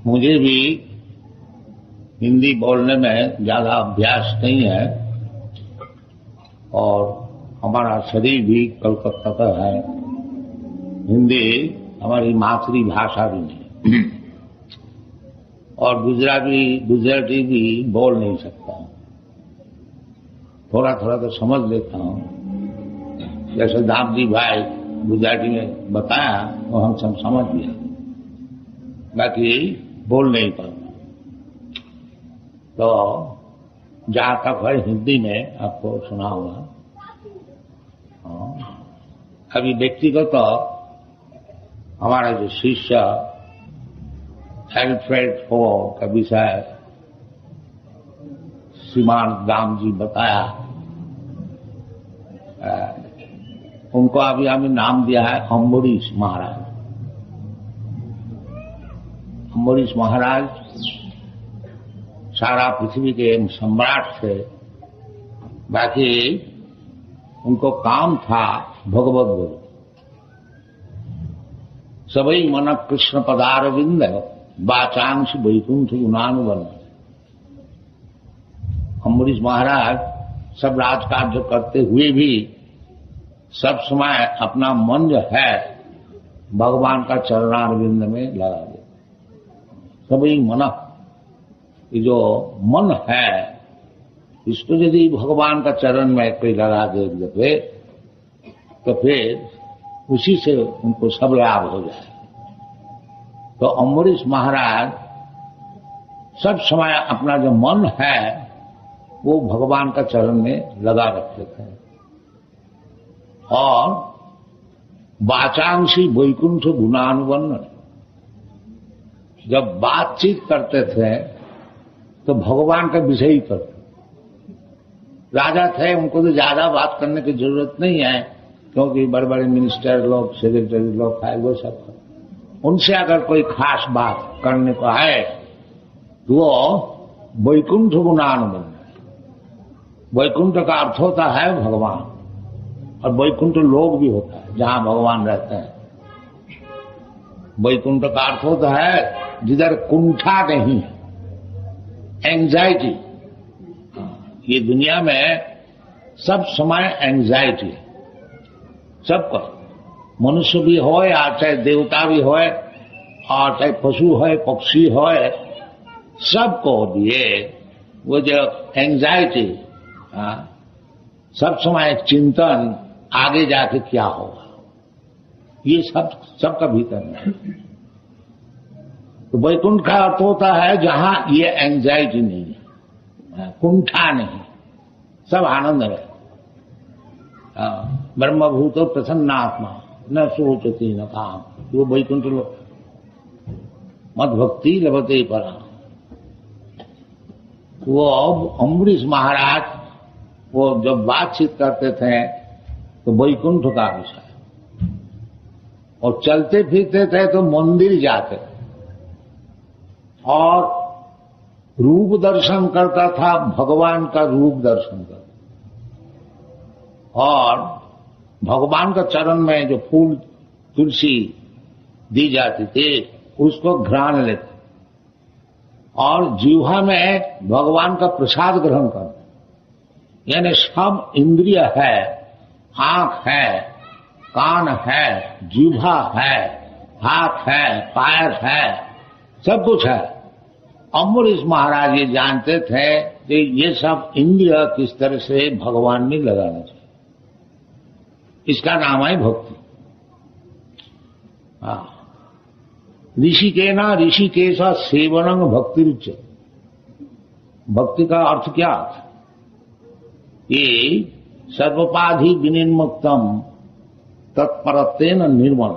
मुझे भी हिंदी बोलने में ज्यादा अभ्यास नहीं है और हमारा शरीर भी कलकत्ता का है। हिंदी हमारी मातृभाषा भी नहीं और गुजराती भी बोल नहीं सकता। थोड़ा थोड़ा तो समझ लेता हूँ, जैसे दामजी भाई गुजराती में बताया वो हम सब समझ लिया, बाकी बोल नहीं पाता। तो जहां तक है हिंदी में आपको सुनाऊंगा। अभी व्यक्तिगत तो हमारा जो शिष्य एल्फ्रेड फोर का विषय श्रीमान दाम जी बताया, उनको अभी हमें नाम दिया है अम्बरीश महाराज। अम्बरीश महाराज सारा पृथ्वी के सम्राट थे, बाकी उनको काम था भगवत बोल। सबई मन कृष्ण पदारविंद वाचांश वैकुंठ गुणानुबंध। अम्बरीश महाराज सब राजकार्य करते हुए भी सब समय अपना मन जो है भगवान का चरणारविंद में लगा दे। सबई मन, ये जो मन है इसको यदि भगवान का चरण में कोई लगा दे तो फिर उसी से उनको सब लाभ हो जाए। तो अम्बरीश महाराज सब समय अपना जो मन है वो भगवान का चरण में लगा रखते थे और वाचांशी वैकुंठ गुणानुबंध। जब बातचीत करते थे तो भगवान का विषय ही करते। राजा थे, उनको तो ज्यादा बात करने की जरूरत नहीं है, क्योंकि बड़े बड़े मिनिस्टर लोग, सेक्रेटरी लोग है, वो सब। उनसे अगर कोई खास बात करने को है तो वो वैकुंठ गुणानुबंध। वैकुंठ का अर्थ होता है भगवान, और वैकुंठ लोग भी होता है जहां भगवान रहते हैं। वैकुंठ का अर्थ होता है जिधर कुंठा नहीं है, एंजाइटी। ये दुनिया में सब समय एंजाइटी है सबको, मनुष्य भी हो या चाहे देवता भी हो और चाहे पशु हो पक्षी हो, सबको लिए वो जो एंजाइटी, सब समय एक चिंतन आगे जाके क्या होगा, ये सबका भीतर है। तो वैकुंठ का अर्थ होता है जहां ये एंजाइटी नहीं है, कुंठा नहीं, सब आनंद है। ब्रह्मभूत प्रसन्नात्मा न सोचती न काम, वो वैकुंठ लोग। मद भक्ति लभते परा। वो अम्बरीश महाराज वो जब बातचीत करते थे तो वैकुंठ का विषय, और चलते फिरते थे तो मंदिर जाते और रूप दर्शन करता था, भगवान का रूप दर्शन करता, और भगवान का चरण में जो फूल तुलसी दी जाती थी उसको घ्राण लेते और जीवा में भगवान का प्रसाद ग्रहण करते। यानी सब इंद्रिय है, आंख है, कान है, जीवा है, हाथ है, पैर है, सब कुछ है। अम्बरीश महाराज ये जानते थे कि ये सब इंद्रिय किस तरह से भगवान में लगाना चाहिए। इसका नाम है भक्ति। ऋषिकेना ऋषिकेशा सेवनंग भक्ति रुच। भक्ति का अर्थ क्या? ये सर्वपाधि विनिर्मुक्तम तत्परतेन निर्मल।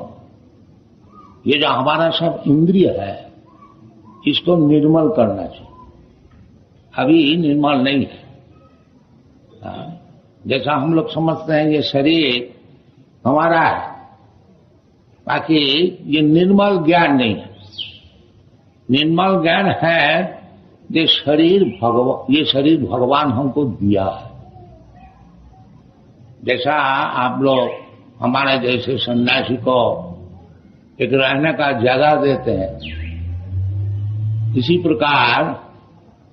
ये जो हमारा सब इंद्रिय है इसको निर्मल करना चाहिए। अभी निर्मल नहीं है। जैसा हम लोग समझते हैं ये शरीर हमारा है, बाकी ये निर्मल ज्ञान नहीं है। निर्मल ज्ञान है ये शरीर भगवान हमको दिया है। जैसा आप लोग हमारे जैसे सन्यासी को एक रहने का जगह देते हैं, इसी प्रकार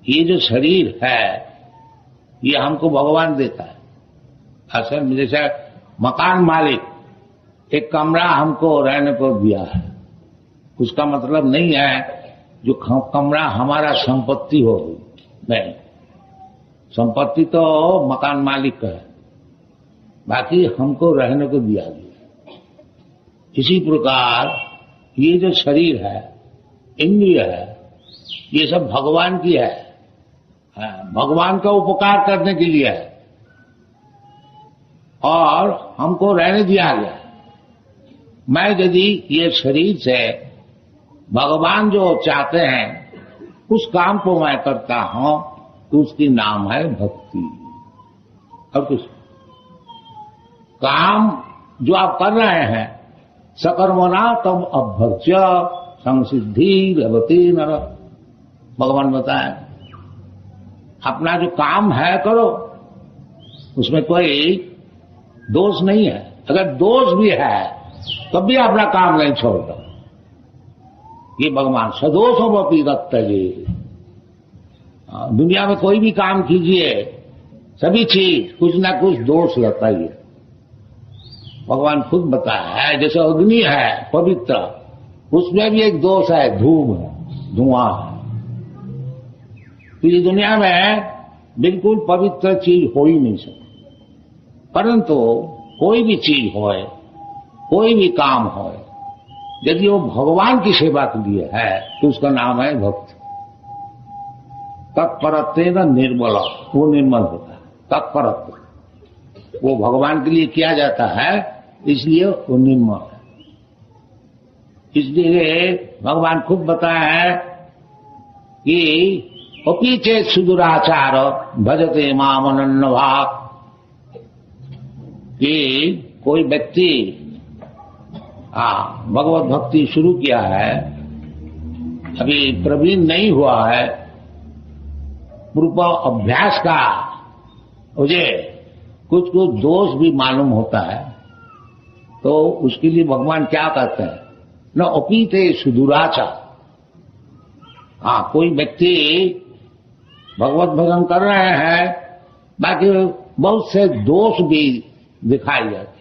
ये जो शरीर है ये हमको भगवान देता है। असल में जैसे मकान मालिक एक कमरा हमको रहने को दिया है, उसका मतलब नहीं है जो कमरा हमारा संपत्ति हो, नहीं, संपत्ति तो मकान मालिक का है, बाकी हमको रहने को दिया गया। इसी प्रकार ये जो शरीर है, इंद्रिय है, ये सब भगवान की है, भगवान का उपकार करने के लिए है और हमको रहने दिया गया। मैं यदि ये शरीर से भगवान जो चाहते हैं उस काम को मैं करता हूं तो उसकी नाम है भक्ति। और कुछ काम जो आप कर रहे हैं सकर्मणा तब अभ्यर्च्य संसिद्धि रवती नर, भगवान बताए अपना जो काम है करो, उसमें कोई दोष नहीं है। अगर दोष भी है तब भी अपना काम नहीं छोड़ता। ये भगवान सदोषोपि रक्तये, दुनिया में कोई भी काम कीजिए, सभी चीज कुछ ना कुछ दोष रहता ही है। भगवान खुद बताया है, जैसे अग्नि है पवित्र, उसमें भी एक दोष है, धूम है, धुआं है। तो ये दुनिया में बिल्कुल पवित्र चीज हो ही नहीं सकती। परंतु कोई भी चीज होए, कोई भी काम होए, यदि वो भगवान की सेवा के लिए है तो उसका नाम है भक्ति। तत्परत्वेन निर्मल, वो निर्मल होता है। तत्परत्व वो भगवान के लिए किया जाता है, इसलिए वो निर्मल है। इसलिए भगवान खुद बताया है कि अपि चेत् सुदुराचार भजते माम अनन्य भाव, कि कोई व्यक्ति भगवत भक्ति शुरू किया है, अभी प्रवीण नहीं हुआ है, पूर्व अभ्यास का मुझे कुछ कुछ दोष भी मालूम होता है, तो उसके लिए भगवान क्या कहते हैं, न अपीते सुदुराचार। कोई व्यक्ति भगवत भजन कर रहे हैं, बाकी बहुत से दोष भी दिखाई जाते हैं,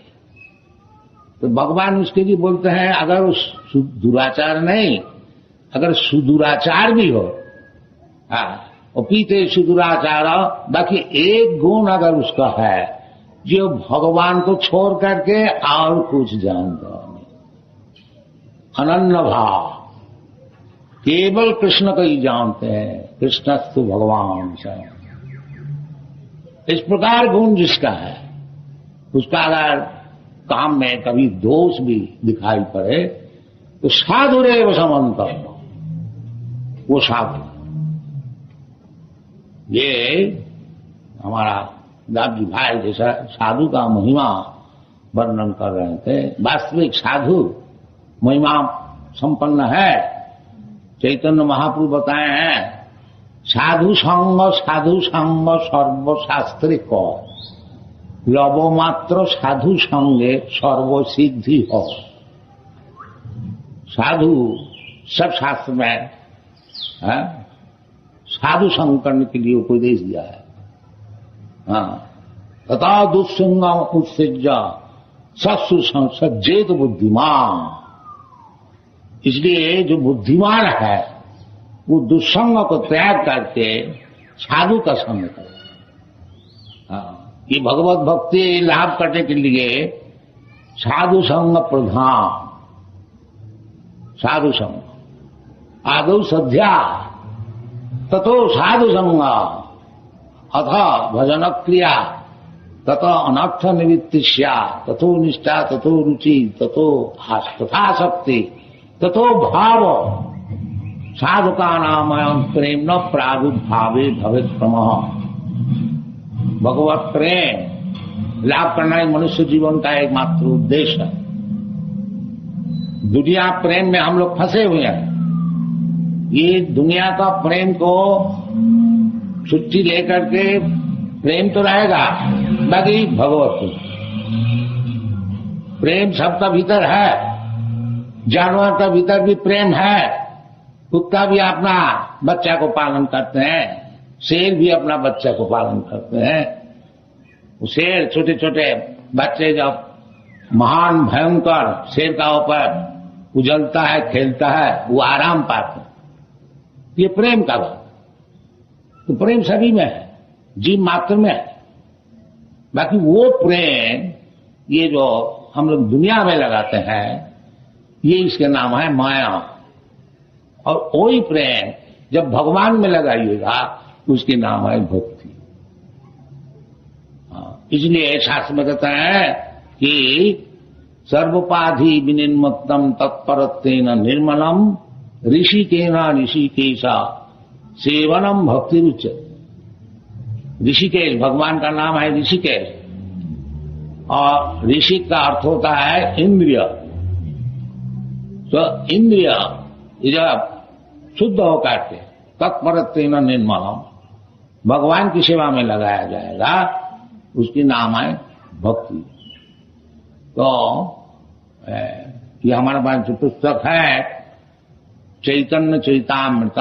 तो भगवान उसके लिए बोलते हैं अगर उस दुराचार नहीं, अगर सुदुराचार भी हो, अपीते सुदुराचार, बाकी एक गुण अगर उसका है जो भगवान को छोड़ करके और कुछ जानता नहीं, अनन्य भाव, केवल कृष्ण को ही जानते हैं, कृष्णस्तु भगवान से। इस प्रकार गुण जिसका है, उसका अगर काम में कभी दोष भी दिखाई पड़े तो साधुरेव समंतव्य, वो साधु। ये हमारा दादी भाई जैसा साधु का महिमा वर्णन कर रहे थे। वास्तविक साधु महिमा संपन्न है। चैतन्य महाप्रभु बताए हैं, साधु संग सर्वशास्त्रिक, लवो मात्र साधु संगे सर्व सिद्धि हो। साधु सब शास्त्र में है, साधु संग करने के लिए उपदेश दिया है। तथा दुस्संग उत्सृज्य सत्सु सज्जेत बुद्धिमान। इसलिए जो बुद्धिमान है वो दुस्संग को त्याग करके साधु का संग करे। ये भगवत भक्ति लाभ करने के लिए साधु संग प्रधान, साधु संग आदौ सध्या ततो साधु संग अथ भजन क्रिया ततो अनर्थ निवृत्ति ततो निष्ठा ततो रुचि ततो तथाशक्ति ततो भाव साधुका नाम प्रेम न प्रादुर्भावे भवेत् प्रमः। भगवत प्रेम लाभ करना ही मनुष्य जीवन का एकमात्र उद्देश्य है। दुनिया प्रेम में हम लोग फंसे हुए हैं। ये दुनिया का प्रेम को छुट्टी लेकर के प्रेम तो रहेगा, बाकी भगवत प्रेम सबका भीतर है। जानवर का भीतर भी प्रेम है, कुत्ता भी अपना बच्चा को पालन करते हैं, शेर भी अपना बच्चा को पालन करते हैं। शेर छोटे छोटे बच्चे जब महान भयंकर शेर का ऊपर उजलता है, खेलता है, वो आराम पाते हैं। ये प्रेम का बात। तो प्रेम सभी में है, जीव मात्र में है। बाकी वो प्रेम ये जो हम लोग दुनिया में लगाते हैं, ये इसके नाम है माया। और वही प्रेम जब भगवान में लगाइएगा उसके नाम है भक्ति। इसलिए शास्त्र में कहते हैं कि सर्वोपाधि विनिर्मुक्तम तत्परत्वेन निर्मलम ऋषिकेन ऋषिकेशा सेवनम भक्ति रुच्यते। ऋषिकेश भगवान का नाम है ऋषिकेश, और ऋषि का अर्थ होता है इंद्रिय। तो इंद्रिय जब शुद्ध होकर के तत्परत्वेन निर्मलम भगवान की सेवा में लगाया जाएगा, उसकी नाम है भक्ति। तो ये हमारे पास जो पुस्तक है चैतन्य चैतामृत,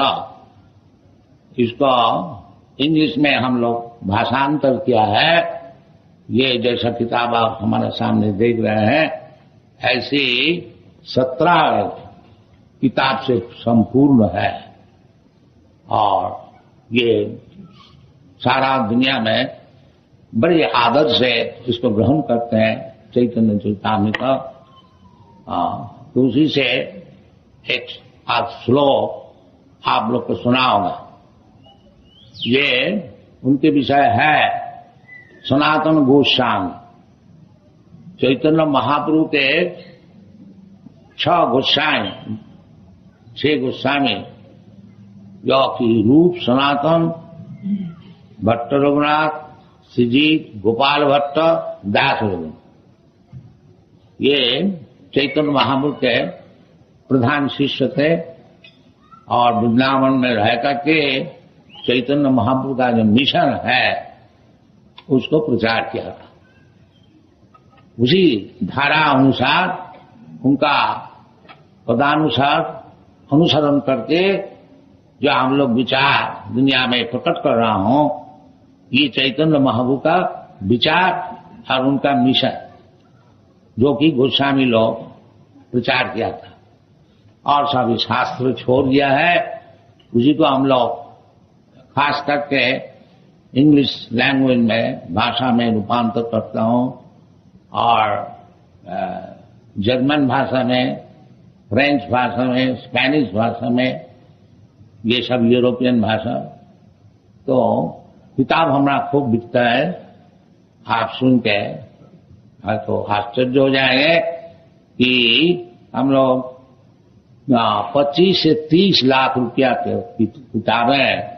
इसको इंग्लिश में हम लोग भाषांतर किया है। ये जैसा किताब आप हमारे सामने देख रहे हैं, ऐसी 17 किताब से संपूर्ण है। और ये सारा दुनिया में बड़े आदर से इसको ग्रहण करते हैं, चैतन्य चैतामृत। तो उसी से एक आज श्लोक आप लोग को सुनाऊंगा। ये उनके विषय है सनातन गोस्वामी। चैतन्य महाप्रभु के 6 गोस्वामी जो कि रूप सनातन, भट्ट रघुनाथ, श्रीजीत, गोपाल भट्ट, दास रघुनाथ, ये चैतन्य महाप्रभु के प्रधान शिष्य थे। और वृंदावन में रह करके चैतन्य महाप्रभु का जो मिशन है उसको प्रचार किया था। उसी धारा अनुसार उनका पदानुसार अनुसरण करके जो हम लोग विचार दुनिया में प्रकट कर रहा हूं, ये चैतन्य महाप्रभु का विचार और उनका मिशन जो कि गोस्वामी लोग प्रचार किया था। और सभी शास्त्र छोड़ दिया है, उसी को हम लोग खास करके इंग्लिश लैंग्वेज में भाषा में रूपांतर करता हूं, और जर्मन भाषा में, फ्रेंच भाषा में, स्पेनिश भाषा में, ये सब यूरोपियन भाषा। तो किताब हमारा खूब बिकता है। आप सुन के तो आश्चर्य हो जाएंगे कि हम लोग 25 से 30 लाख रुपया की किताबें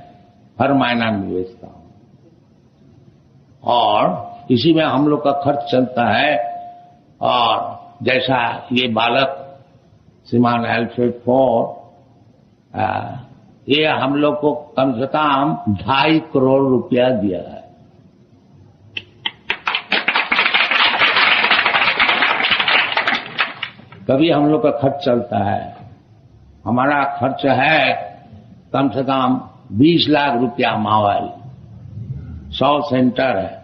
हर महीना में बेचता हूं, और इसी में हम लोग का खर्च चलता है। और जैसा ये बालक श्रीमान एल्फ्रेड फोर्ड, ये हम लोग को कम से कम 2.5 करोड़ रुपया दिया है। कभी हम लोग का खर्च चलता है। हमारा खर्च है कम से कम 20 लाख रुपया माहौल, 100 सेंटर है।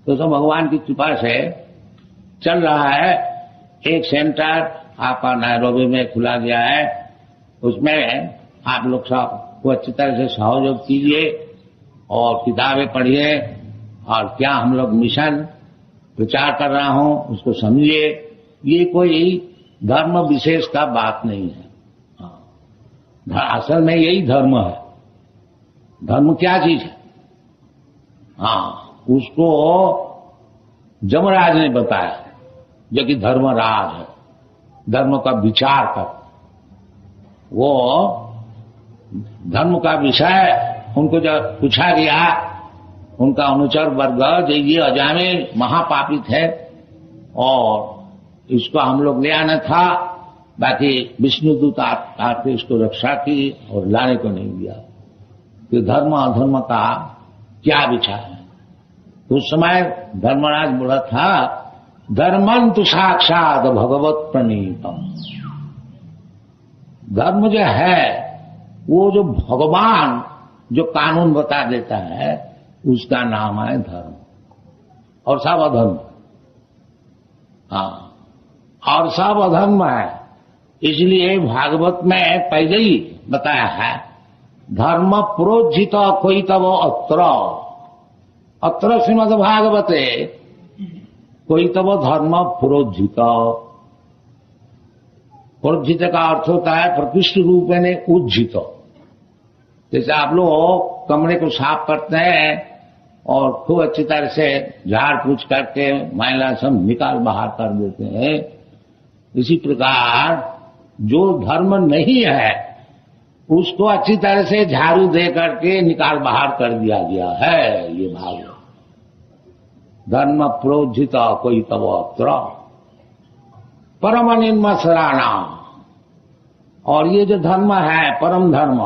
तो भगवान की कृपा से चल रहा है। एक सेंटर आपका नैरोबी में खुला गया है, उसमें आप लोग सब को अच्छी तरह से सहयोग कीजिए और किताबें पढ़िए, और क्या हम लोग मिशन प्रचार कर रहा हूं उसको समझिए। ये कोई धर्म विशेष का बात नहीं है। असल में यही धर्म है। धर्म क्या चीज है? उसको जमराज ने बताया, जो कि धर्मराज है, धर्म का विचार कर। वो धर्म का विषय उनको जब पूछा गया, उनका अनुचर वर्ग जो ये अजामे महापापी थे और इसको हम लोग ले आना था, बाकी विष्णुदूत आके इसको रक्षा की और लाने को नहीं दिया। तो धर्म अधर्म का क्या विचार है? उस समय धर्मराज बोला था, धर्मं तु साक्षात भगवत प्रणीतम। धर्म जो है वो जो भगवान जो कानून बता देता है उसका नाम है धर्म, और सब अधर्म। हाँ, और सब अधर्म है। इसलिए भागवत में पहले ही बताया है, धर्म प्रोज्झित कोई तब अत्र श्रीमद् भागवते कोई तब धर्म प्रोज्झित। प्रोज्झित का अर्थ होता है प्रतिष्ठ रूप में उज्जित। जैसे आप लोग कमरे को साफ करते हैं और खूब अच्छी तरह से झाड़ पूछ करके मैला सब निकाल बाहर कर देते हैं, इसी प्रकार जो धर्म नहीं है उसको अच्छी तरह से झाड़ू दे करके निकाल बाहर कर दिया गया है। ये भाग धर्म प्रोज्झित कोई तब अत्र परम निर्मत्सराणा। और ये जो धर्म है परम धर्म,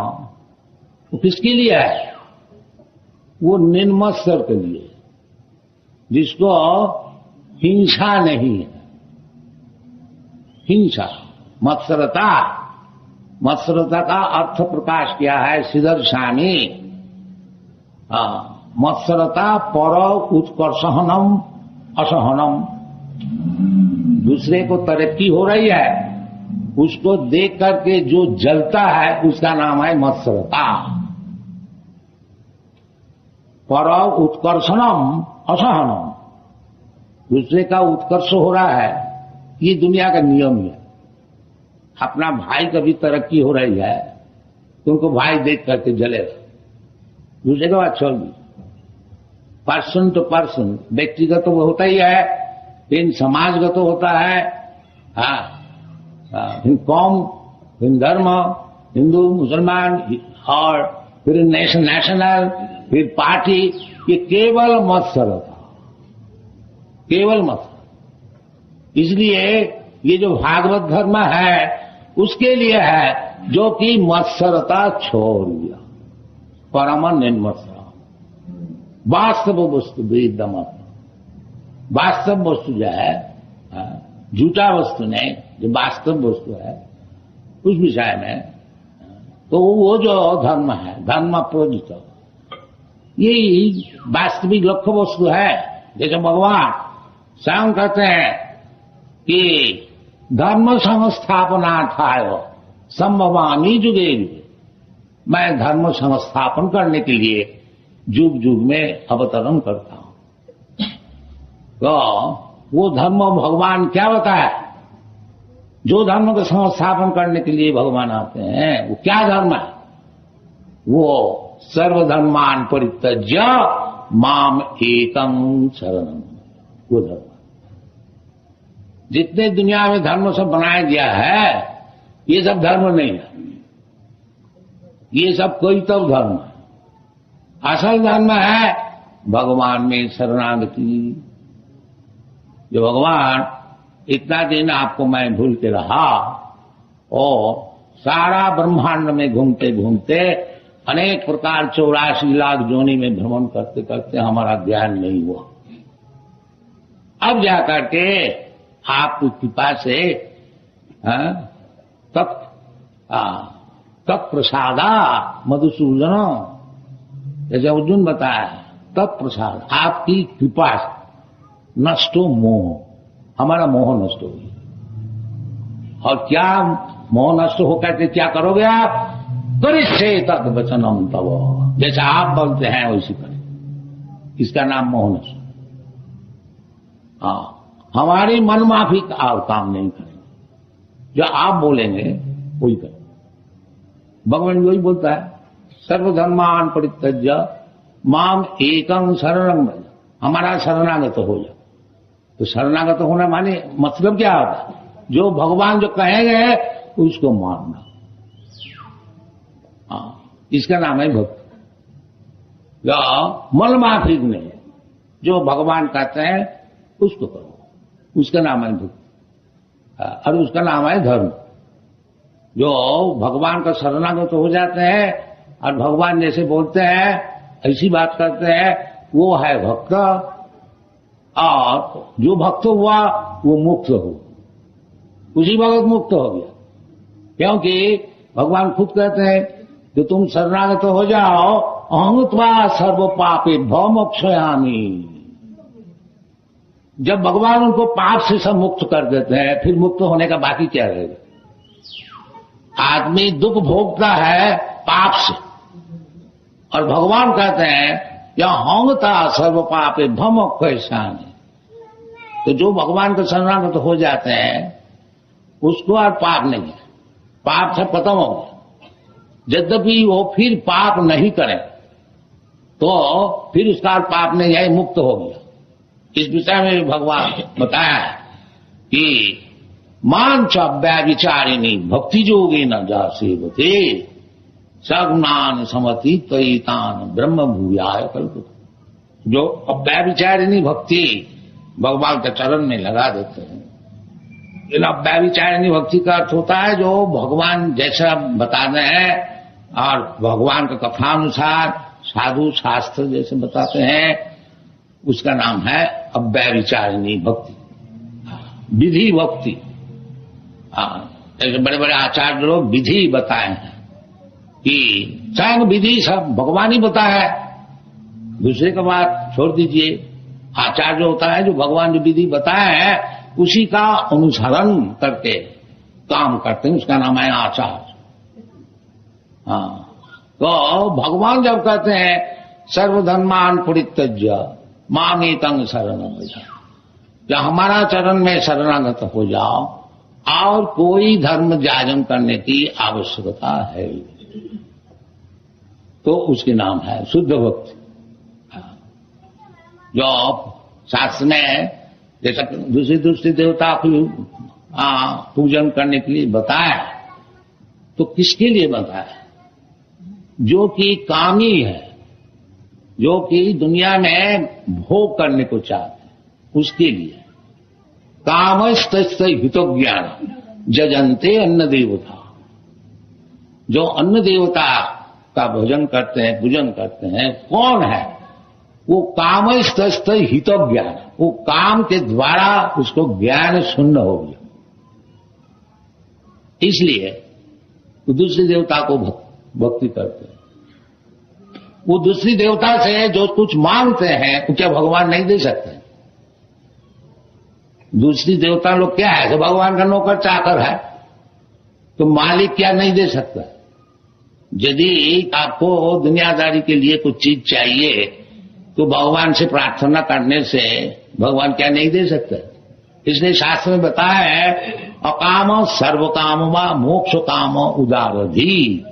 वो किसके लिए है? वो निर्मत्सर के लिए, जिसको हिंसा नहीं है। हिंसा मत्सरता, मत्सरता का अर्थ प्रकाश किया है श्रीधर स्वामी। मत्सरता पर उत्कर्षहनम असहनम। दूसरे को तरक्की हो रही है उसको देख करके जो जलता है उसका नाम है मत्सरता। पर उत्कर्षणम असहनम, दूसरे का उत्कर्ष हो रहा है, ये दुनिया का नियम है। अपना भाई का भी तरक्की हो रही है तो उनको भाई देख करके जलेगा, दूसरे का बात छोड़ दी। पर्सन टू पर्सन, व्यक्तिगत तो वो होता ही है, फिर समाजगत तो होता है। फिर कौम, फिर धर्म, हिंदू मुसलमान, और फिर नेशनल, फिर पार्टी। ये केवल मत्सरता, केवल मत्सर। इसलिए ये जो भागवत धर्म है उसके लिए है जो कि मत्सरता छोड़ दिया, परम निर्मत्सर। वास्तव वस्तु वेदम, वास्तव वस्तु जो है, झूठा वस्तु नहीं, जो वास्तव वस्तु है उस विषय में, तो वो जो धर्म है धर्म प्रोज्झित, यही वास्तविक लक्ष्य वस्तु है। जैसे भगवान स्वयं कहते हैं कि धर्म संस्थापनार्थाय संभवामि युगे युगे, मैं धर्म संस्थापन करने के लिए युग युग में अवतरण करता हूं। तो वो धर्म भगवान क्या बताया? जो धर्म का संस्थापन करने के लिए भगवान आते हैं वो क्या धर्म है? वो सर्वधर्मान परित्यज्य माम एकम शरणम, वो धर्म। जितने दुनिया में धर्म सब बनाया गया है ये सब धर्म नहीं है, ये सब कोई तो धर्म है। असल धर्म है भगवान में शरणागति। जो भगवान इतना दिन आपको मैं भूल के रहा और सारा ब्रह्मांड में घूमते घूमते अनेक प्रकार 84 लाख जोनी में भ्रमण करते करते हमारा ज्ञान नहीं हुआ। अब जाकर के आपकी कृपा से तत्प्रसादा मधुसूदन, जैसे अर्जुन बताया, तत्प्रसाद आपकी कृपा से नष्टो मोह, हमारा मोह नष्ट हो गया। और क्या मोह नष्ट होकर के क्या करोगे आप? करिष्ये तद वचनम तव, जैसा आप बोलते हैं वैसी करें। इसका नाम मोह नष्ट। हमारी मनमाफी का काम नहीं करेंगे, जो आप बोलेंगे वही करें। भगवान वही बोलता है, सर्वधर्मान परित्यज्य माम एकम शरणं व्रज, हमारा शरणागत हो जाओ। तो शरणागत होना माने मतलब क्या होता है? जो भगवान जो कहेंगे उसको मानना। इसका नाम है भक्ति। मन माफिक नहीं, जो भगवान कहते हैं उसको करो, उसका नाम है भक्ति। और उसका नाम है धर्म। जो भगवान का शरणागत हो जाते हैं और भगवान जैसे बोलते हैं ऐसी बात करते हैं, वो है भक्त। और जो भक्त हुआ वो मुक्त हो, उसी वक्त मुक्त हो गया। क्योंकि भगवान खुद कहते हैं तो तुम शरणागत हो जाओ, अहं त्वा सर्व पापे भव मोक्षयामि। जब भगवान उनको पाप से सब मुक्त कर देते हैं, फिर मुक्त होने का बाकी क्या रहेगा? आदमी दुख भोगता है पाप से, और भगवान कहते हैं या होंगता सर्व पापे भव मोक्षयामि। तो जो भगवान के शरणागत हो जाते हैं उसको और पाप नहीं है, पाप सब खत्म हो गया। यद्यपि वो फिर पाप नहीं करे तो फिर उसका पाप नहीं है, मुक्त हो गया। इस विषय में भी भगवान बताया है कि मान च व्यभिचारिणी भक्ति जोगी न जा सेवते सगुणान समतीतान ब्रह्म भूयाय कल्पते। जो अव्यभिचारिणी भक्ति भगवान के चरण में लगा देते हैं। इन अव्यभिचारिणी भक्ति का अर्थ होता है जो भगवान जैसा बताते हैं और भगवान के कथानुसार साधु शास्त्र जैसे बताते हैं, उसका नाम है अव्यभिचारिणी भक्ति, विधि भक्ति। ऐसे बड़े बड़े आचार्य लोग विधि बताए हैं कि स्वयं विधि सब भगवान ही बताया है, दूसरे का बात छोड़ दीजिए। आचार्य होता है जो भगवान जो विधि बताया है उसी का अनुसरण करके काम करते हैं, उसका नाम है आचार्य। तो भगवान जब कहते हैं सर्वधर्मान परित्यज्य मामेतं शरणं व्रज, या हमारा चरण में शरणागत हो जाओ और कोई धर्म जाजन करने की आवश्यकता है, तो उसके नाम है शुद्ध भक्ति। जो शास्त्र में जैसा दूसरी दूसरी देवता को पूजन करने के लिए बताया, तो किसके लिए बताया? जो कि कामी है, जो कि दुनिया में भोग करने को चाहते हैं, उसके लिए। कामस्त हितो ज्ञान जजंते अन्न देवता। जो अन्न देवता का भोजन करते हैं, पूजन करते हैं, कौन है? वो कामस्त हितो ज्ञान, वो काम के द्वारा उसको ज्ञान शून्य हो गया, इसलिए वो दूसरी देवता को भक्ति करते हैं। वो दूसरी देवता से जो कुछ मांगते हैं वो क्या भगवान नहीं दे सकते? दूसरी देवता लोग क्या है? तो भगवान का नौकर चाकर है, तो मालिक क्या नहीं दे सकता? यदि आपको दुनियादारी के लिए कुछ चीज चाहिए तो भगवान से प्रार्थना करने से भगवान क्या नहीं दे सकते? इसलिए शास्त्र में बताया है अकाम सर्व काम व मोक्ष काम उदारधी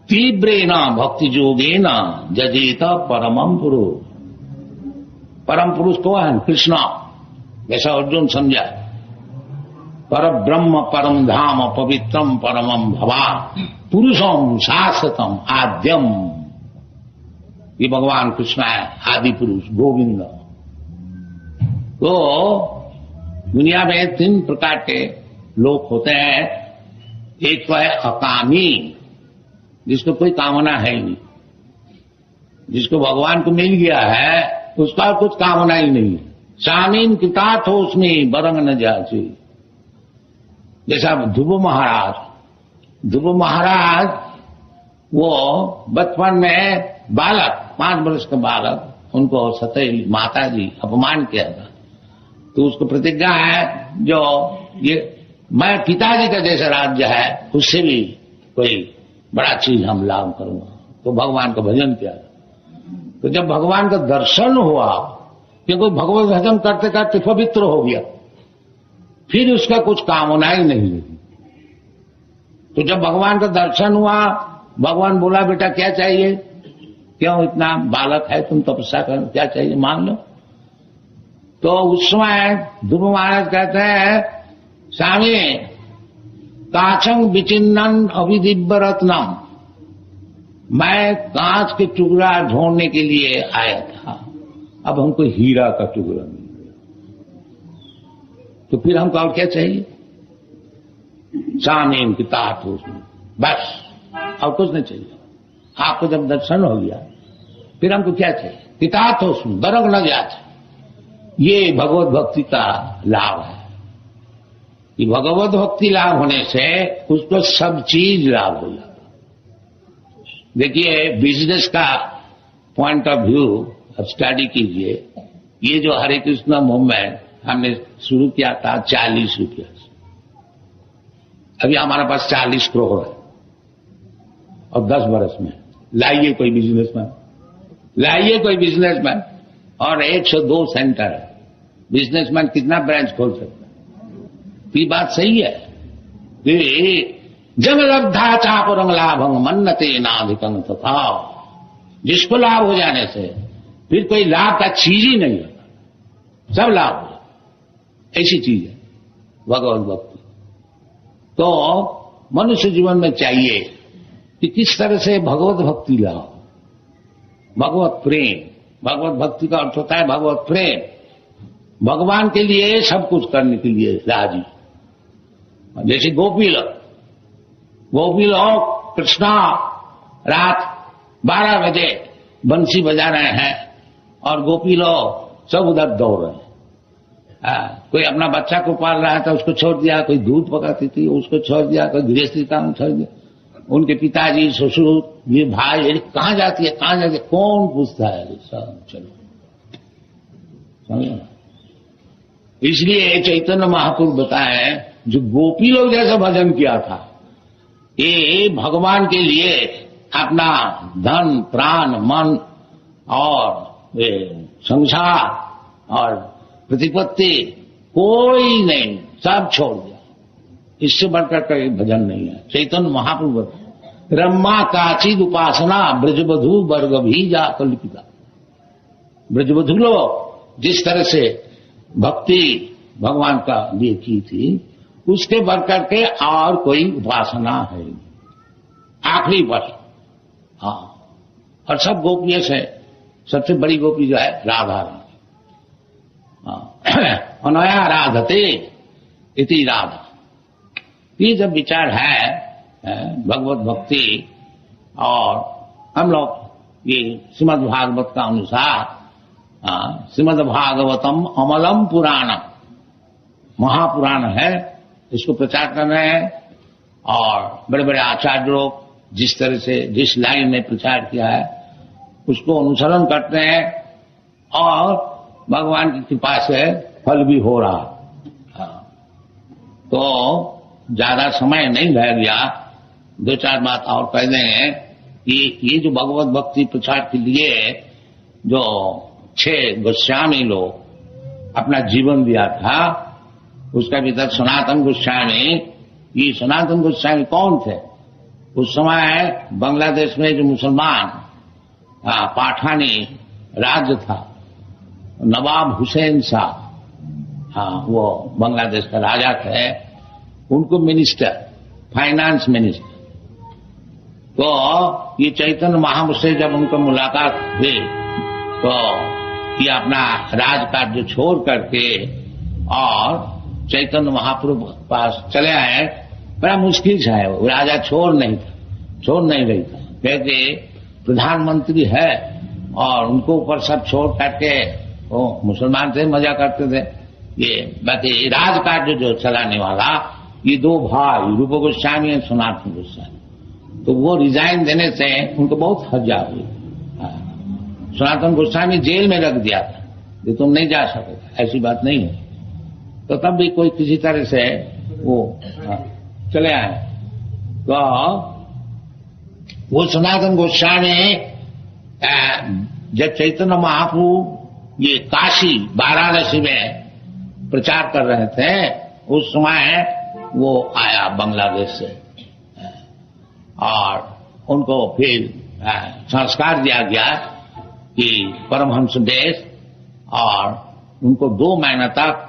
तीव्रेण भक्ति जोगेन जजेत परमं पुरुष। परम पुरुष को है कृष्ण, जैसा अर्जुन समझा। पर ब्रह्म परम धाम पवित्रम परमं भवान पुरुषम शाश्वतम आद्यम। ये भगवान कृष्ण है, आदि पुरुष गोविंद। तो दुनिया में 3 प्रकार के लोग होते हैं। एक तो है अकामी, जिसको कोई कामना है ही नहीं, जिसको भगवान को मिल गया है उसका कुछ कामना ही नहीं है। शामीन किताब हो उसमें बरंग न जाची। जैसा ध्रुव महाराज वो बचपन में बालक 5 वर्ष का बालक, उनको सतैली माता जी अपमान किया था, तो उसको प्रतिज्ञा है जो ये मैं पिताजी का जैसा राज्य है उससे भी कोई बड़ा चीज हम लाभ करूंगा, तो भगवान का भजन किया। तो जब भगवान का दर्शन हुआ, क्योंकि भगवत भजन करते करते पवित्र हो गया, फिर उसका कुछ कामना ही नहीं लगी। तो जब भगवान का दर्शन हुआ, भगवान बोला बेटा क्या चाहिए, क्यों इतना बालक है तुम तपस्या कर, क्या चाहिए मांग लो। तो उस समय ध्रुव महाराज कहते हैं स्वामी कांचंग विचिन्नन अभिदिव्य रत्नम, मैं कांच के टुकड़ा ढूंढने के लिए आया था, अब हमको हीरा का टुकड़ा मिल गया, तो फिर हमको और क्या चाहिए? स्वामी की तात उसमें, बस और कुछ नहीं चाहिए। आपको जब दर्शन हो गया फिर हमको क्या चाहिए? किताब उसमें बरंग न जाए। ये भगवत भक्ति का लाभ है कि भगवत भक्ति लाभ होने से उसको सब चीज लाभ हो जाता। देखिए, बिजनेस का पॉइंट ऑफ व्यू अब स्टडी कीजिए। ये जो हरे कृष्ण मूवमेंट हमने शुरू किया था 40 रुपया से, अभी हमारे पास 40 करोड़ है, और 10 वर्ष में लाइए कोई बिजनेसमैन, लाइए कोई बिजनेसमैन, और 102 सेंटर है। बिजनेसमैन कितना ब्रांच खोल सकता है? ये बात सही है कि जब लब्धा चापुरंग लाभंग मन्नते नाधिकं तथा, जिसको लाभ हो जाने से फिर कोई लाभ का चीज ही नहीं होता, सब लाभ हो जाता, ऐसी चीज है भगवत भक्ति। तो मनुष्य जीवन में चाहिए कि किस तरह से भगवत भक्ति लाओ, भगवत प्रेम। भगवत भक्ति का अर्थ होता है भगवत प्रेम, भगवान के लिए सब कुछ करने के लिए राजी। जैसे गोपी लोग कृष्णा रात 12 बजे बंसी बजा रहे हैं और गोपी लोग सब उधर दौड़ रहे हैं। कोई अपना बच्चा को पाल रहा था, उसको छोड़ दिया, कोई दूध पकाती थी उसको छोड़ दिया, कोई गृहस्थी काम छोड़ दिया, उनके पिताजी ससुर ये भाई कहाँ जाती है, कहाँ जाती है, कौन पूछता है? सब चलो। इसलिए चैतन्य महाप्रभु बताए जो गोपी लोग जैसा भजन किया था, ये भगवान के लिए अपना धन प्राण मन और संसार और प्रतिपत्ति कोई नहीं, सब छोड़ दिया। इससे बढ़कर कोई भजन नहीं है। चैतन्य महाप्रभु रम्मा काचिद उपासना ब्रजबधु वर्ग भी जा कल्पिता। ब्रजबधु लोग जिस तरह से भक्ति भगवान का लिए की थी, उसके बढ़कर के और कोई उपासना है आखिरी वर्ष। हाँ, और सब गोपियों से सबसे बड़ी गोपी जो है राधा रानी। अनया राधते इति राधा। ये जब विचार है भगवत भक्ति, और हम लोग ये श्रीमद् भागवत का अनुसार, श्रीमद् भागवतम अमलम पुराणम, महापुराण है, इसको प्रचार कर रहे हैं। और बड़े बड़े आचार्य लोग जिस तरह से जिस लाइन में प्रचार किया है उसको अनुसरण करते हैं, और भगवान की कृपा से फल भी हो रहा। तो ज्यादा समय नहीं रह गया, 2-4 बात और कह देंगे कि ये जो भगवत भक्ति प्रचार के लिए जो 6 गोस्वामी लोग अपना जीवन दिया था, उसका भीतर सनातन गोस्वामी। ये सनातन गोस्वामी कौन थे? उस समय बांग्लादेश में जो मुसलमान पाठानी राज्य था, नवाब हुसैन शाह, वो बांग्लादेश का राजा थे, उनको मिनिस्टर, फाइनेंस मिनिस्टर। तो ये चैतन्य महाप्रभु से जब उनको मुलाकात हुई तो ये अपना राजकार्य छोड़ करके और चैतन्य महाप्रभु के पास चले आए। बड़ा मुश्किल से है, वो राजा छोड़ नहीं रही था, क्योंकि प्रधानमंत्री है और उनको ऊपर सब छोड़ करके वो मुसलमान से मजा करते थे। ये बाकी राजकार्य जो चलाने वाला ये 2 भाई रूप गोस्वामी और सनातन गोस्वामी, तो वो रिजाइन देने से उनको बहुत हर्जा हुई। सनातन गोस्वामी जेल में रख दिया था, ये तुम नहीं जा सकोगे, ऐसी बात नहीं है। तो तब भी कोई किसी तरह से वो चले आए। तो वो सनातन गोस्वामी जब चैतन्य महाप्रभु ये काशी वाराणसी में प्रचार कर रहे थे, उस समय वो आया बांग्लादेश से, और उनको फिर संस्कार दिया गया कि परमहंस देश, और उनको 2 महीना तक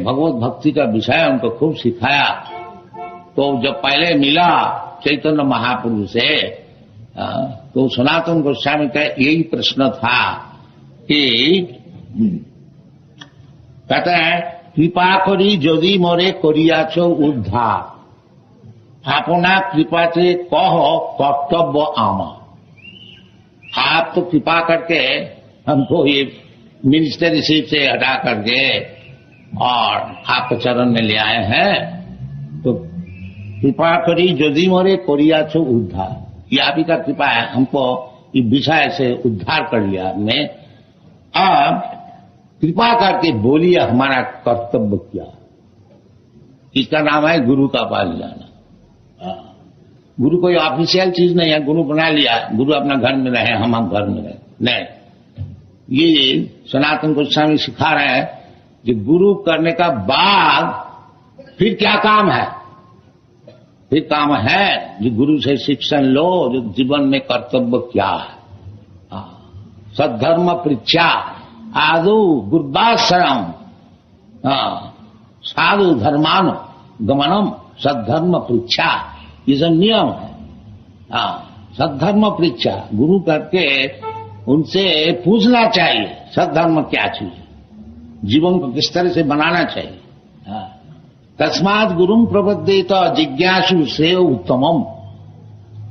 भगवत भक्ति का विषय उनको खूब सिखाया। तो जब पहले मिला चैतन्य महाप्रभु से, तो सनातन गोस्वामी का यही प्रश्न था कि कहते हैं कृपा करी यदि मोरे करियाछो उद्धार, अपना कृपा से कहो कर्तव्य आमा। आप तो कृपा करके हमको ये मिनिस्टरशिप से हटा करके और आपके चरण में ले आए हैं, तो कृपा करी यदि मोरे करियाछो उद्धार, ये आप ही का कृपा है, हमको इस विषय से उद्धार कर लिया आपने। अब कृपा करके बोलिए हमारा कर्तव्य क्या। इसका नाम है गुरु का पास जाना। गुरु कोई ऑफिशियल चीज नहीं है, गुरु बना लिया, गुरु अपना घर में रहे, हम घर में रहे, नहीं। ये सनातन गोस्वामी सिखा रहे हैं कि गुरु करने का बाद फिर क्या काम है। फिर काम है जो गुरु से शिक्षण लो, जो जीवन में कर्तव्य क्या है। सद्धर्म परीक्षा आदु गुरुदाश्रम साधु धर्मान गमनम सद्धर्म परीक्षा, ये सब नियम है। सद्धर्म परीक्षा गुरु करके उनसे पूछना चाहिए सद्धर्म क्या चीज है, जीवन को किस तरह से बनाना चाहिए। तस्मात् गुरुम प्रपद्येत जिज्ञासु श्रेय उत्तमम।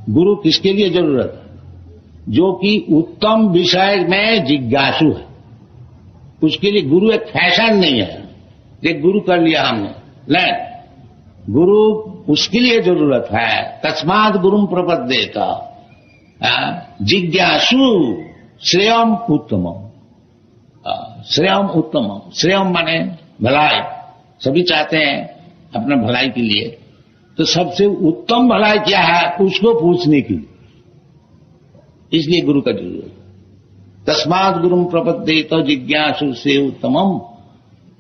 गुरु किसके लिए जरूरत है? जो कि उत्तम विषय में जिज्ञासु है, उसके लिए गुरु एक फैशन नहीं है, एक गुरु कर लिया हमने, नहीं। गुरु उसके लिए जरूरत है। तस्मात् गुरुम प्रपद्येत जिज्ञासु श्रेयम उत्तमम। श्रेयम उत्तमम, श्रेयम माने भलाई, सभी चाहते हैं अपना भलाई के लिए, तो सबसे उत्तम भलाई क्या है उसको पूछने की, इसलिए गुरु का जरूरत। तस्मात् गुरुम प्रपद्येत जिज्ञासु श्रेय उत्तमम।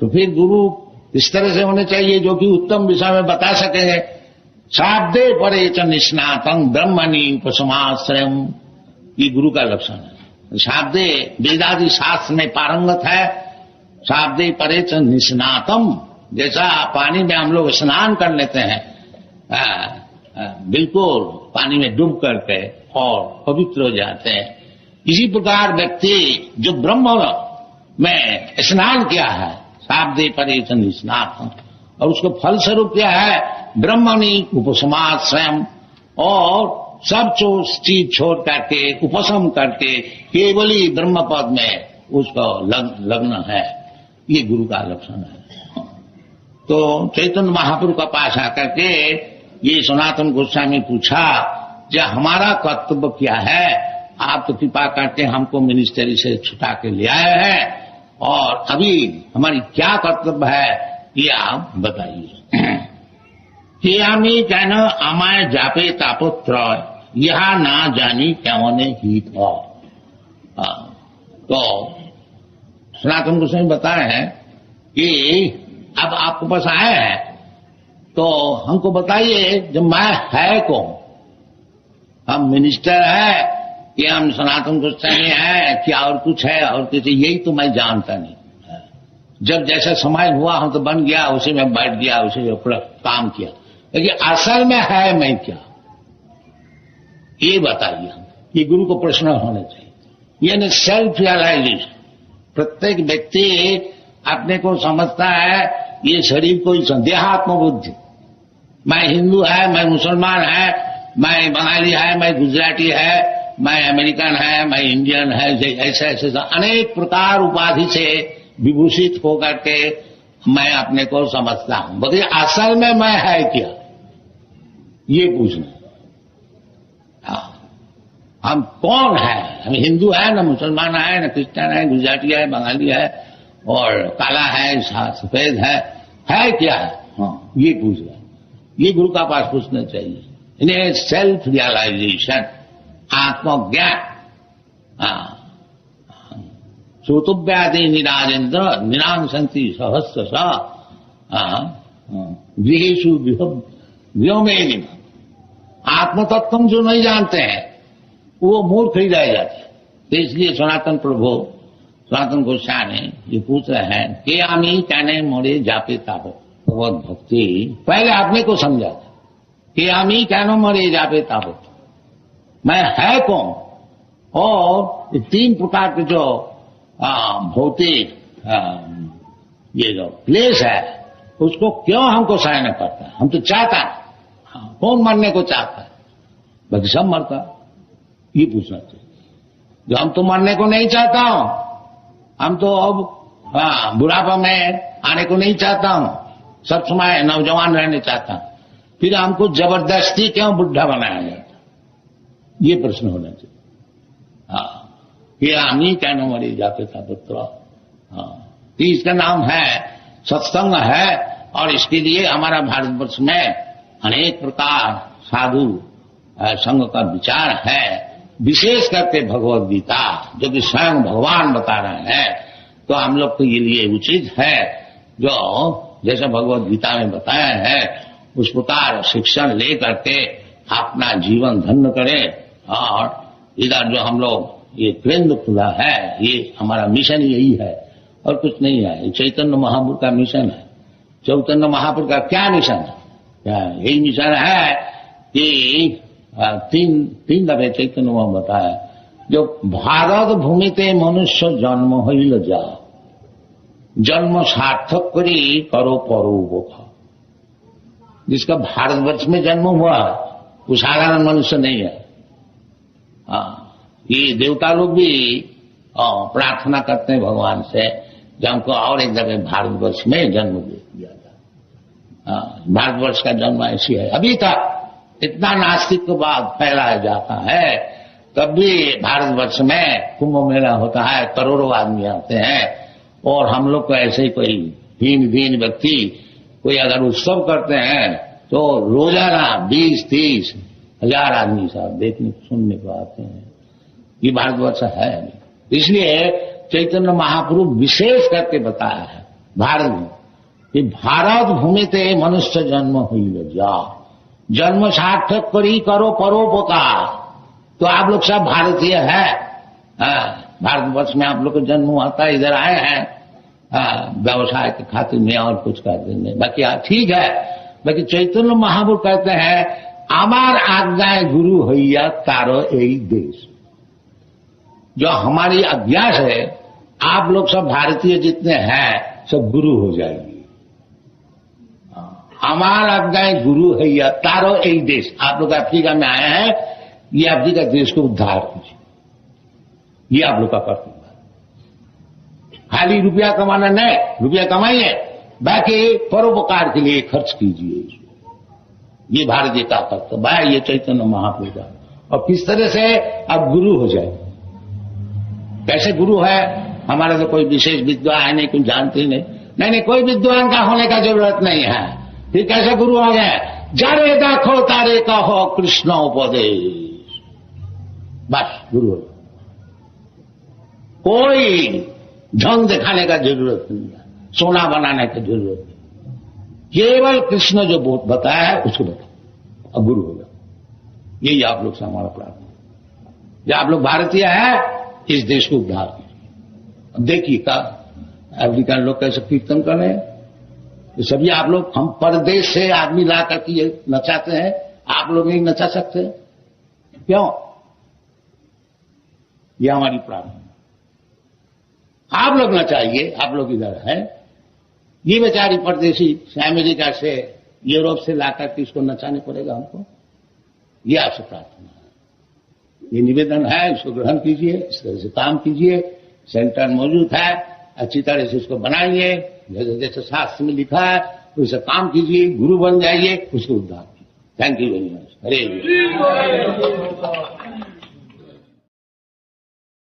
तो फिर गुरु इस तरह से होने चाहिए जो कि उत्तम विषय में बता सकेंगे। शाब्दे परे च निष्णातं ब्रह्मणि उपसमाश्रयम्, ये गुरु का लक्षण है। शाब्दे वेदादि शास्त्र में पारंगत है। शाब्दे परे च निष्णातम, जैसा पानी में हम लोग स्नान कर लेते हैं, बिल्कुल पानी में डूब करके और पवित्र हो जाते हैं, इसी प्रकार व्यक्ति जो ब्रह्म में स्नान किया है, शाब्दे परे च निष्णातम, और उसको फल स्वरूप क्या है, ब्रह्मणि उपसमाश्रयम्, और सब चीज छोड़ करके उपशम करके केवल ही ब्रह्म पद में उसको लगना है। ये गुरु का लक्षण है। तो चैतन्य महाप्रभु का पास आकर के ये सनातन गोस्वामी पूछा, जो हमारा कर्तव्य क्या है, आप तो कृपा करके हमको मिनिस्ट्री से छुटा के ले आए हैं, और अभी हमारी क्या कर्तव्य है ये आप बताइए। कि आमी कहना आमाय जापे तापत्र यहा ना जानी क्यों ही था। तो सनातन गोस्वामी बताए हैं कि अब आपके पास आए हैं तो हमको बताइए जब मैं है कौन, हम मिनिस्टर है कि हम सनातन गोस्वामी है क्या और कुछ है, और कुछ यही तो मैं जानता नहीं। जब जैसा समय हुआ हम तो बन गया, उसी में बैठ गया, उसी में पूरा काम किया, लेकिन असल में है मैं क्या, ये बताइए हम। ये गुरु को प्रश्न होना चाहिए। यानी सेल्फ रियलाइजेशन। प्रत्येक व्यक्ति अपने को समझता है ये शरीर कोई देहात्म बुद्धि, मैं हिंदू है, मैं मुसलमान है, मैं बंगाली है, मैं गुजराती है, मैं अमेरिकन है, मैं इंडियन है, ऐसे ऐसे अनेक प्रकार उपाधि से विभूषित होकर के मैं अपने को समझता हूं। बताइए असल में मैं है क्या, ये पूछना। हम कौन है? हम हिंदू है, न मुसलमान है, न क्रिश्चियन है, गुजराती है, बंगाली है, और काला है, सफेद है क्या है? हाँ, ये पूछ रहा। ये गुरु का पास पूछना चाहिए। इन्हें सेल्फ रियलाइजेशन, आत्मज्ञान। श्रोतव्यादि निराजेन्द्र निरांसंति सहस्र गृहेषु व्योमेन। आत्मतत्व जो नहीं जानते हैं वो मूर्ख ही रह जाते हैं। तो इसलिए सनातन प्रभु सनातन गोस्वामी ये पूछ रहे हैं कि आमी कहने मोरे जापे तापो भगवत भक्ति। पहले आपने को समझा था कि आमी कहनो मोरे जापे तापो, मैं है कौन, और तीन प्रकार के जो भौतिक ये जो क्लेश है उसको क्यों हमको सहना पड़ता है। हम तो चाहता है, कौन मरने को चाहता है, बाकी सब मरता। ये पूछना चाहिए। जो हम तो मरने को नहीं चाहता हूं, हम तो अब बुढ़ापा में आने को नहीं चाहता हूं, सब समय नौजवान रहने चाहता हूं, फिर हमको जबरदस्ती क्यों बुढ़ा बनाया जाता? ये प्रश्न होना चाहिए। हाँ, ये आमी क्या न मरी जाते था पुत्र। हाँ, तो इसका नाम है सत्संग है, और इसके लिए हमारा भारतवर्ष में अनेक प्रकार साधु संघ का विचार है। विशेष करके भगवद गीता जो कि स्वयं भगवान बता रहे हैं, तो हम लोग के लिए उचित है जो जैसा भगवद गीता में बताया है उस प्रकार शिक्षण ले करके अपना जीवन धन्य करें। और इधर जो हम लोग ये केंद्र खुला है, ये हमारा मिशन यही है और कुछ नहीं है। चैतन्य महापुरुष का मिशन है। चैतन्य महापुरुष का क्या मिशन है? यही मिशन है कि तीन दफे चैतन्य वहां बताया, जो भारत भूमि ते मनुष्य जन्म हईल जा, जन्म सार्थक करी करो परोपकार। जिसका भारतवर्ष में जन्म हुआ वो साधारण मनुष्य नहीं है। ये देवता लोग भी प्रार्थना करते हैं भगवान से कि हमको और एक जगह भारतवर्ष में जन्म दे दिया जाए। भारतवर्ष का जन्म ऐसी है। अभी तक इतना नास्तिकवाद फैलाया जाता है, तब भी भारतवर्ष में कुंभ मेला होता है, करोड़ों आदमी आते हैं, और हम लोग को ऐसे ही कोई हीन व्यक्ति कोई अगर उत्सव करते हैं तो रोजाना 20-30 हजार आदमी साहब देखने सुनने को आते हैं। ये भारतवर्ष है नहीं। इसलिए चैतन्य महाप्रभु विशेष करके बताया है भारत में कि भारत भूमि ते मनुष्य जन्म हुई जा, जन्म सार्थक करी करो परोपकार। तो आप लोग सब भारतीय है, भारतवर्ष में आप लोग का जन्म हुआ था, इधर आए हैं व्यवसाय के खातिर में और कुछ करते नहीं। बाकी ठीक है। बाकी चैतन्य महाप्रभु कहते हैं आमार आज्ञाएं गुरु हैया तारो यही देश। जो हमारी आज्ञा है, आप लोग सब भारतीय जितने हैं सब गुरु हो जाएंगे। हमार आज्ञाएं गुरु हैया तारो यही देश। आप लोग अफ्रीका में आए हैं, ये अफ्रीका देश को उद्धार कीजिए, ये आप लोग का कर्तव्य। खाली रुपया कमाना नहीं, रुपया कमाइए, बाकी परोपकार के लिए खर्च कीजिए। ये भारतीय का कर्तव्य है, ये चैतन्य महाप्रभु का। और किस तरह से आप गुरु हो जाए। कैसे गुरु है? हमारा तो कोई विशेष विद्वान है नहीं, कुछ जानते ही नहीं, कोई विद्वान का होने का जरूरत नहीं है। फिर कैसे गुरु हो गए? जारे देखो तारे कहो कृष्ण उपदेश, बस गुरु हो। कोई ढंग दिखाने का जरूरत नहीं है, सोना बनाने की जरूरत नहीं, केवल कृष्ण जो बताया है उसको बताओ, अब गुरु होगा। यही आप लोग से हमारा प्रार्थना। जब आप लोग भारतीय है, इस देश को उद्धार कीजिए। अब देखिए का अफ्रीकन लोग कैसे कीर्तन कर रहे हैं, तो सभी आप लोग, हम परदेश से आदमी ला करके ये नचाते हैं, आप लोग नहीं नचा सकते क्यों? ये हमारी प्रार्थना। आप लोग नचाइए, आप लोग इधर हैं। ये बेचारी परदेशी अमेरिका से यूरोप से लाकर के इसको नचाने पड़ेगा हमको। ये आपसे प्रार्थना है, ये निवेदन है, इसको ग्रहण कीजिए, इस तरह से काम कीजिए। सेंटर मौजूद है, अच्छी तरह से इसको बनाइए, जैसे जैसे शास्त्र में लिखा है वैसे काम कीजिए, गुरु बन जाइए, उसको उद्धार कीजिए। Thank you very much. Hare